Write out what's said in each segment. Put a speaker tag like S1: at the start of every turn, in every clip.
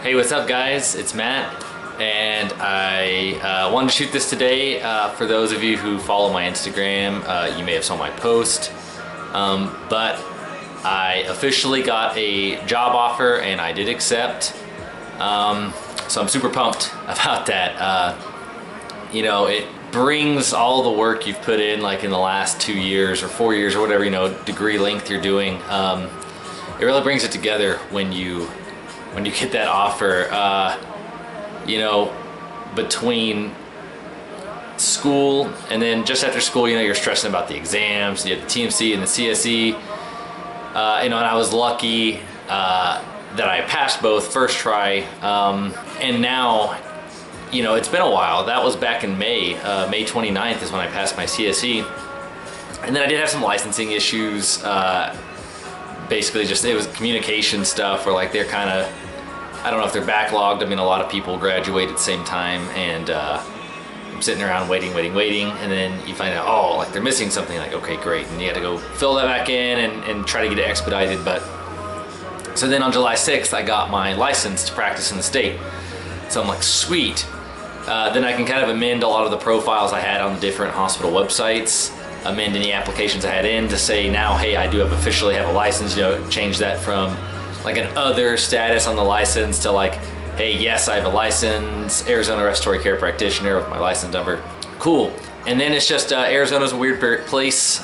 S1: Hey, what's up guys? It's Matt, and I wanted to shoot this today. For those of you who follow my Instagram, you may have saw my post, but I officially got a job offer and I did accept. So I'm super pumped about that. You know, it brings all the work you've put in, like in the last 2 years or 4 years or whatever, you know, degree length you're doing. It really brings it together when you get that offer. You know, between school and then just after school, you know, you're stressing about the exams. You have the TMC and the CSE. You know, and I was lucky that I passed both first try. And now, you know, it's been a while. That was back in May. May 29th is when I passed my CSE. And then I did have some licensing issues. Basically just, it was communication stuff where like they're kind of, I don't know if they're backlogged. I mean, a lot of people graduate at the same time, and I'm sitting around waiting, and then you find out, oh, like they're missing something. Like, okay, great, and you got to go fill that back in and try to get it expedited. But so then on July 6th, I got my license to practice in the state. So I'm like, sweet. Then I can kind of amend a lot of the profiles I had on the different hospital websites, amend any applications I had in to say now, hey, I do officially have a license. You know, change that from like an other status on the license to like, hey, yes, I have a license, Arizona Respiratory Care Practitioner with my license number. Cool. And then it's just, Arizona's a weird place.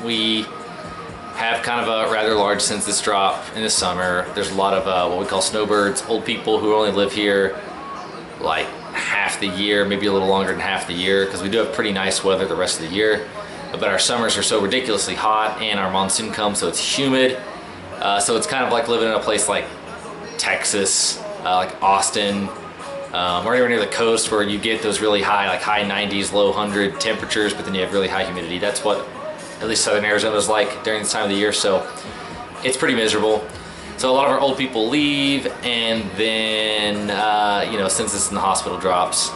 S1: We have kind of a rather large census drop in the summer. There's a lot of what we call snowbirds, old people who only live here like half the year, maybe a little longer than half the year, because we do have pretty nice weather the rest of the year. But our summers are so ridiculously hot, and our monsoon comes, so it's humid. So it's kind of like living in a place like Texas, like Austin, or anywhere near the coast where you get those really high, like high 90s, low 100 temperatures, but then you have really high humidity. That's what at least Southern Arizona is like during this time of the year, so it's pretty miserable. So a lot of our old people leave, and then, you know, census in the hospital drops.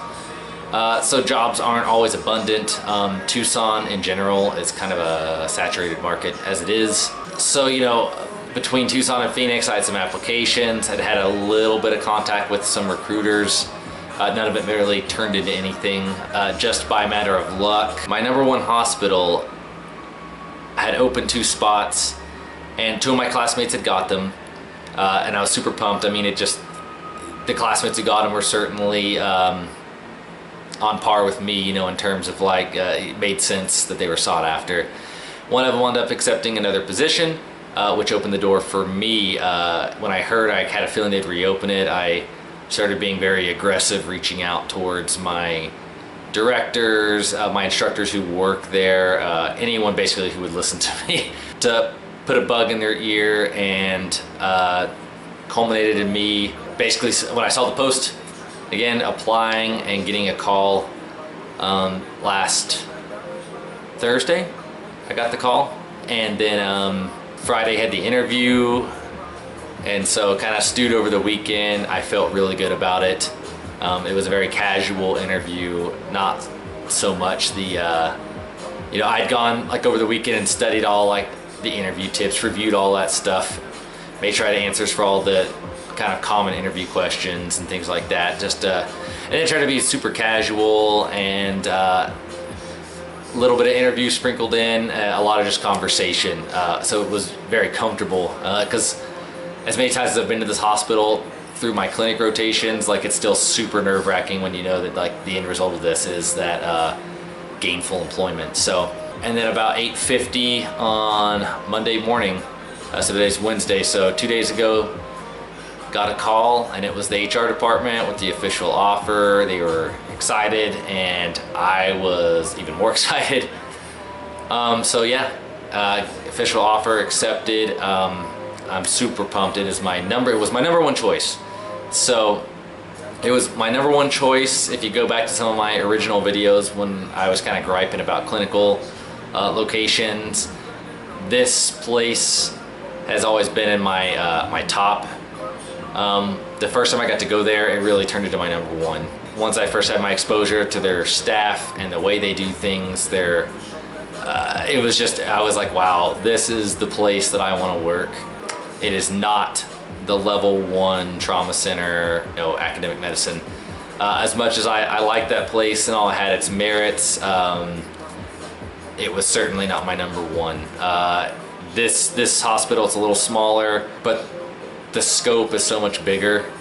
S1: So jobs aren't always abundant. Tucson in general is kind of a saturated market as it is. So, you know, between Tucson and Phoenix, I had some applications. I'd had a little bit of contact with some recruiters. None of it really turned into anything, just by a matter of luck. My #1 hospital had opened 2 spots, and 2 of my classmates had got them, and I was super pumped. I mean, the classmates who got them were certainly on par with me, you know, in terms of like, it made sense that they were sought after. One of them wound up accepting another position, which opened the door for me. When I heard I had a feeling they'd reopen it, I started being very aggressive, reaching out towards my directors, my instructors who work there, anyone basically who would listen to me, to put a bug in their ear, and culminated in me basically, when I saw the post, again, applying and getting a call last Thursday. I got the call, and then Friday had the interview, and so kind of stewed over the weekend. I felt really good about it. It was a very casual interview, not so much the, you know, I'd gone like over the weekend and studied all like the interview tips, reviewed all that stuff, made sure I had answers for all the kind of common interview questions and things like that. Just, and then try to be super casual, and a little bit of interview sprinkled in, a lot of just conversation. So it was very comfortable, because as many times as I've been to this hospital through my clinic rotations, like it's still super nerve-wracking when you know that like the end result of this is that gainful employment. So, and then about 8:50 on Monday morning, so today's Wednesday, so 2 days ago, got a call, and it was the HR department with the official offer. They were excited, and I was even more excited. So yeah, official offer accepted. I'm super pumped. It was my #1 choice. So it was my #1 choice. If you go back to some of my original videos when I was kind of griping about clinical locations, this place has always been in my my top. The first time I got to go there, it really turned into my #1. Once I first had my exposure to their staff and the way they do things, it was just, I was like, wow, this is the place that I want to work. It is not the level 1 trauma center, you know, academic medicine. As much as I like that place and all, it had its merits, it was certainly not my number one. This hospital, it's a little smaller, but the scope is so much bigger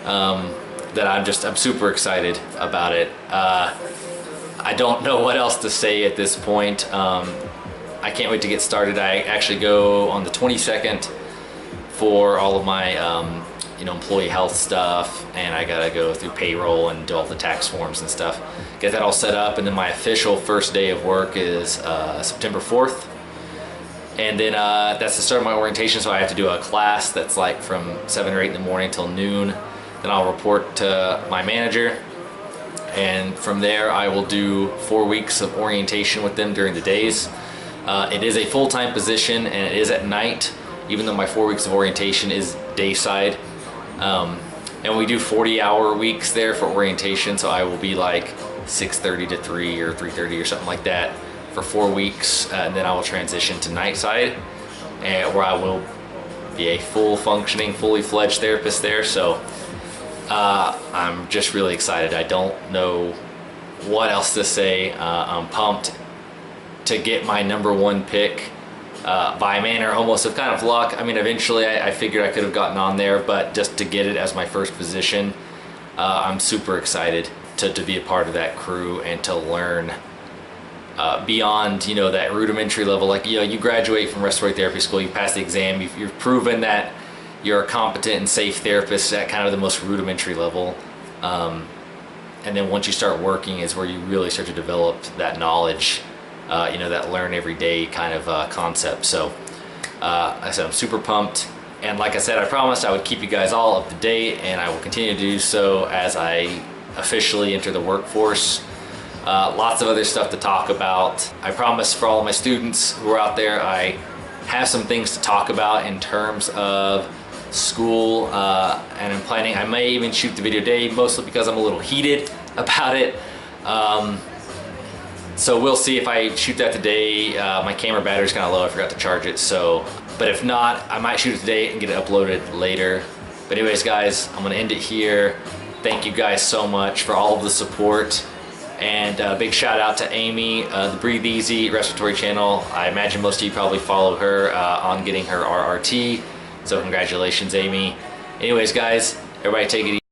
S1: that I'm super excited about it. I don't know what else to say at this point. I can't wait to get started. I actually go on the 22nd for all of my employee health stuff, and I gotta go through payroll and do all the tax forms and stuff, get that all set up, and then my official first day of work is September 4th. And then that's the start of my orientation, so I have to do a class that's like from 7 or 8 in the morning till noon. Then I'll report to my manager, and from there I will do 4 weeks of orientation with them during the days. It is a full-time position, and it is at night, even though my 4 weeks of orientation is dayside. And we do 40-hour weeks there for orientation, so I will be like 6:30 to 3 or 3:30 or something like that for 4 weeks, and then I will transition to night side, where I will be a full functioning, fully fledged therapist there. So I'm just really excited. I don't know what else to say. I'm pumped to get my number one pick by manner almost of kind of luck. I mean, eventually I figured I could have gotten on there, but just to get it as my first position, I'm super excited to be a part of that crew and to learn beyond, you know, that rudimentary level. Like, you know, you graduate from respiratory therapy school, you pass the exam, you've proven that you're a competent and safe therapist at kind of the most rudimentary level. And then once you start working is where you really start to develop that knowledge, you know, that learn every day kind of concept. So I said I'm super pumped. And like I said, I promised I would keep you guys all up to date, and I will continue to do so as I officially enter the workforce. Lots of other stuff to talk about. I promise for all of my students who are out there, I have some things to talk about in terms of school, and I'm planning, I may even shoot the video today, mostly because I'm a little heated about it. So we'll see if I shoot that today. My camera battery's kind of low, I forgot to charge it, so, but if not, I might shoot it today and get it uploaded later. But anyways, guys, I'm gonna end it here. Thank you guys so much for all of the support. And a big shout out to Amy, the Breathe Easy Respiratory channel. I imagine most of you probably follow her on getting her RRT. So congratulations, Amy. Anyways, guys, everybody take it easy.